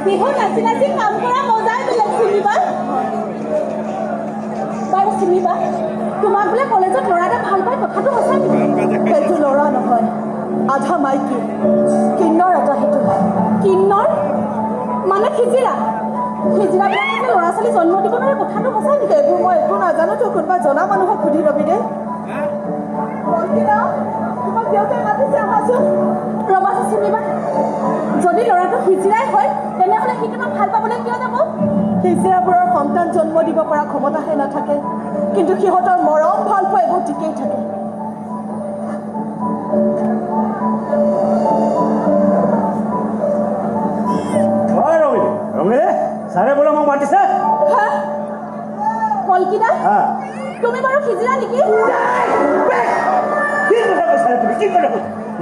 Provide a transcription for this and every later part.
বিহু নাচি নাচি কাম কৰা মজাই বেলেগ চিনিবা বাৰু চিনিবা তোমাক বোলে কলেজত ল'ৰা এটা ভাল পায় কথাটো সঁচা নেকি সেইটো ল'ৰা নহয় আধা মাইকী কিন্নৰ এটা সেইটো কিন্নৰ মানে খিজিৰা খিজিৰাবিলাকে ল'ৰা ছোৱালী জন্ম দিব নোৱাৰে কথাটো সঁচা নেকি এইবোৰ মই একো নাজানো তই কোনোবা জনা মানুহক সুধি ল'বি দেই তোমাক দেউতাই মাতিছে আহাচোন ৰবাচোন চিনিবা যদি ল'ৰাটো খিজিৰাই হয় তেনেহ'লে সি তোমাক ভাল পাবলৈ কিয় যাব খিজিৰাবোৰৰ সন্তান জন্ম দিব পৰা ক্ষমতাহে নাথাকে কিন্তু সিহঁতৰ মৰম ভাল পোৱা এইবোৰ ঠিকেই থাকে ছাৰে বোলে মোক মাতিছে কলকিতা তুমি বাৰু খিজিৰা নেকি কি কথা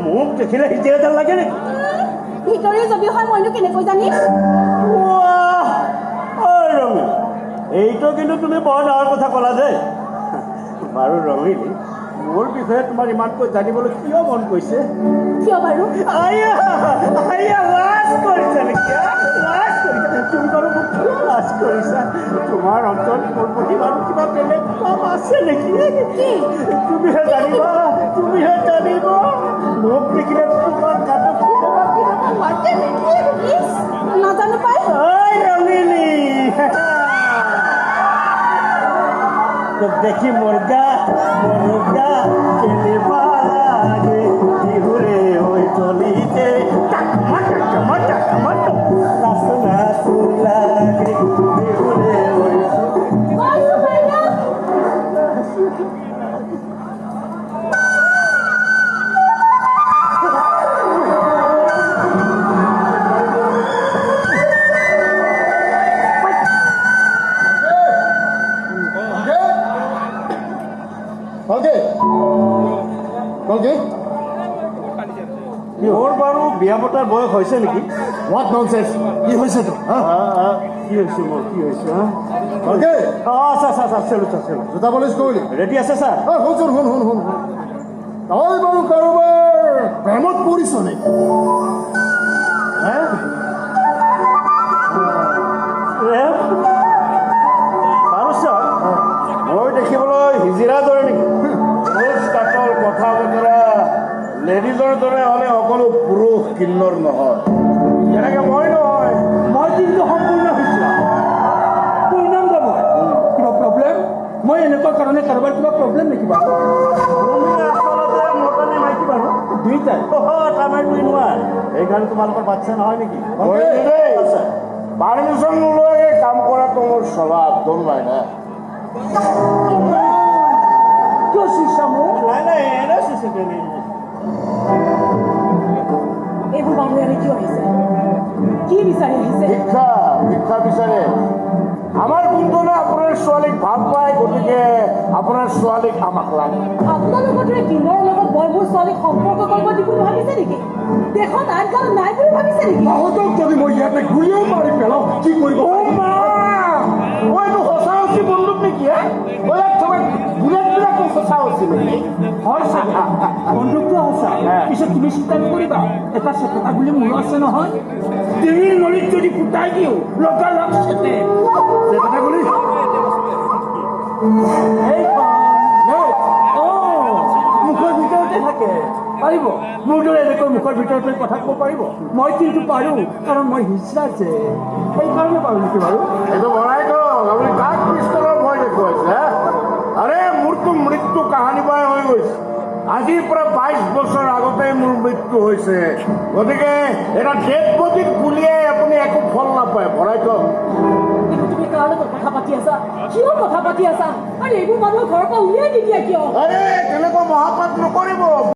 মোক দেখিলে হিজিৰা যেন লাগে নেকি ভিতৰি যদি হয় মইনো কেনেকৈ জানিম এইটো কিন্তু তুমি বৰ ডাঙৰ কথা ক'লা দেই বাৰু ৰঙিনী মোৰ বিষয়ে তোমাৰ ইমানকৈ জানিবলৈ কিয় মন কৈছে কিয় বাৰু লাজ কৰিছা নেকি তুমি বাৰু মোক কিয় লাজ কৰিছা তোমাৰ অন্তৰত মোৰ প্ৰতি বাৰু কিবা বেলেগ কাম আছে নেকি তুমিহে জানিবা মোক দেখিলে তোমাৰ গাটো মাতে নেকি নাজানো পাই ৰঙিনী দেখি মুৰ্গা কেলিবা লাগে বিহুৰে হৈ চলিতে নাচো লাগে বিহুৰে হৈ মোৰ বাৰু বিয়া পতাৰ বয়স হৈছে নেকি হোৱাট ননচেন্স কি হৈছে তো কি হৈছে মোৰ কি হৈছে জোতা পলিচ কৰিলি ৰেডি আছে ছাৰ শুন তই বাৰু কাৰোবাৰ প্ৰেমত পৰিছ নেকি বাৰু ছাৰ মই দেখিবলৈ হিজিৰা দৰে নেকি কাটল কথা বতৰা লেডিজৰ দৰে হ'লে সকলো পুৰুষ কিন্নৰ নহয় যেনেকৈ মই নহয় মই কিন্তু সম্পূৰ্ণ হিজিৰা পূৰ্ণাংগ মই কিবা প্ৰব্লেম মই এনেকুৱা কাৰণে কাৰোবাৰ কিবা প্ৰব্লেম নেকি বাৰু আচলতে মোৰ কাৰণে মাইকী বাৰু দুইটাই আমাৰ দুই নোৱাৰ সেইকাৰণে তোমালোকৰ বাচ্চা নহয় নেকি পাৰ্মিশ্যন নোলোৱাকৈ কাম কৰাটো মোৰ স্বভাৱ দৌৰ নাই না কিয় চিছা মোৰ নাই এনে চিছে এইবোৰ মানুহ ইয়ালৈ কিয় আহিছে কি বিচাৰি আহিছে শিক্ষা বিচাৰে আমাৰ কোনজনে আপোনাৰ ছোৱালীক ভাল পায় গতিকে আপোনাৰ ছোৱালীক আমাক লাগে আপোনাৰ লগত কিন্নৰৰ লগত মই মোৰ ছোৱালীক সম্পৰ্ক কৰিব দিব ভাবিছে নেকি দেশত আইনকানুন নাই বুলি ভাবিছে নেকি তাহঁতক যদি মই ইয়াতে ঘূৰিও মাৰি পেলাওঁ কি কৰিব মইতো সঁচা হৈছি বন্দুক নেকি ইয়াত থকা বুলেটবিলাকো সঁচা হৈছি নেকি হয় চাগে বন্দুকটো সঁচা পিছত তুমি চিন্তা নকৰিবা এটা চেপেটা বুলি মোৰ আছে নহয় ডিঙিৰ নলীত যদি ফুটাই দিওঁ লগালগ চেপে চেপেটা গুলি মুখৰ ভিতৰতে থাকে পাৰিব মোৰ দৰে এনেকৈ মুখৰ ভিতৰতে কথা ক'ব পাৰিব মই কিন্তু পাৰোঁ কাৰণ মই হিজৰা যে সেইকাৰণে পাৰোঁ নেকি বাৰু এইটো বনাই দিয়ক আপুনি কাক পিষ্টলৰ ভয় দেখুৱাইছে আৰে মোৰতো মৃত্যু কাহানী পাই হৈ গৈছে আজিৰ পৰা 22 বছৰ আগতে মোৰ মৃত্যু হৈছে গতিকে এটা ডেড বডিত গুলিয়াই আপুনি একো ফল নাপায় ভৰাই দিয়ক তুমি কাৰ লগত কথা পাতি আছা কিয় কথা পাতি আছা আৰু এইবোৰ মানুহৰ ঘৰৰ পৰা উলিয়াই নিদিয়া কিয় আৰে তেনেকুৱা মহাপাপ নকৰিব